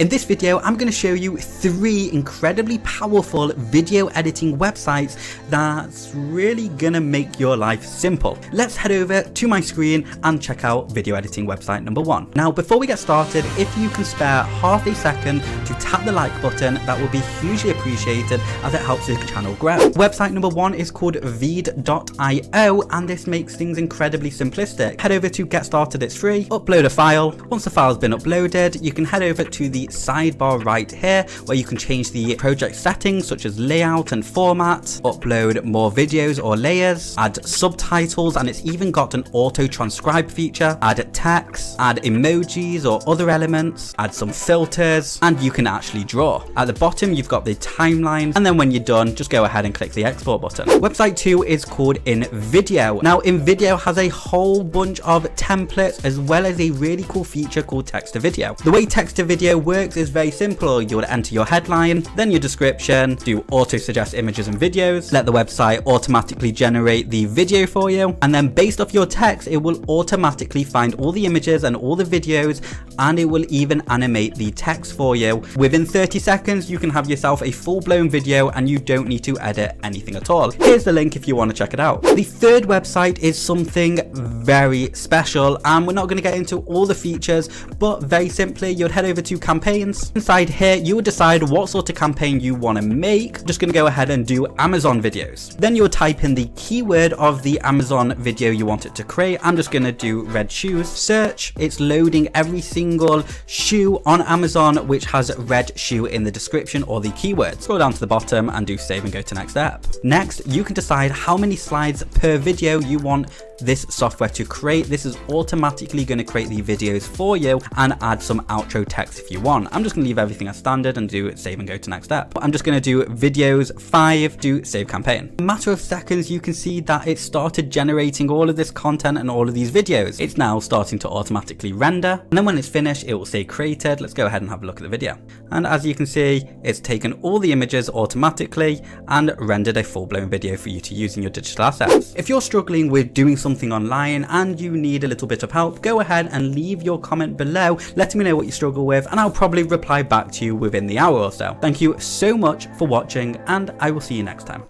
In this video, I'm going to show you 3 incredibly powerful video editing websites that's really going to make your life simple. Let's head over to my screen and check out video editing website number 1. Now, before we get started, if you can spare half a second to tap the like button, that will be hugely appreciated as it helps the channel grow. Website number 1 is called veed.io, and this makes things incredibly simplistic. Head over to Get Started, it's free, upload a file. Once the file's been uploaded, you can head over to the sidebar right here where you can change the project settings such as layout and format, upload more videos or layers, add subtitles, and it's even got an auto transcribe feature, add text, add emojis or other elements, add some filters, and you can actually draw. At the bottom you've got the timeline, and then when you're done just go ahead and click the export button. Website 2 is called InVideo. Now InVideo has a whole bunch of templates as well as a really cool feature called text to video. The way text to video works is very simple. You would enter your headline, then your description, do auto suggest images and videos, let the website automatically generate the video for you, and then based off your text it will automatically find all the images and all the videos, and it will even animate the text for you. Within 30 seconds you can have yourself a full-blown video and you don't need to edit anything at all. Here's the link if you want to check it out. The third website is something very special, and we're not going to get into all the features, but very simply you'd head over to campaigns. Inside here you would decide what sort of campaign you want to make. Just going to go ahead and do Amazon videos. Then you'll type in the keyword of the Amazon video you want it to create. I'm just going to do red shoes. Search. It's loading every single shoe on Amazon which has red shoe in the description or the keyword. Scroll down to the bottom and do save and go to next step. Next you can decide how many slides per video you want this software to create. This is automatically going to create the videos for you and add some outro text if you want. I'm just going to leave everything as standard and do save and go to next step. I'm just going to do videos 5, do save campaign. In a matter of seconds you can see that it started generating all of this content and all of these videos. It's now starting to automatically render, and then when it's finished it will say created. Let's go ahead and have a look at the video, and as you can see it's taken all the images automatically and rendered a full-blown video for you to use in your digital assets. If you're struggling with doing something online and you need a little bit of help, go ahead and leave your comment below letting me know what you struggle with, and I'll probably reply back to you within the hour or so. Thank you so much for watching, and I will see you next time.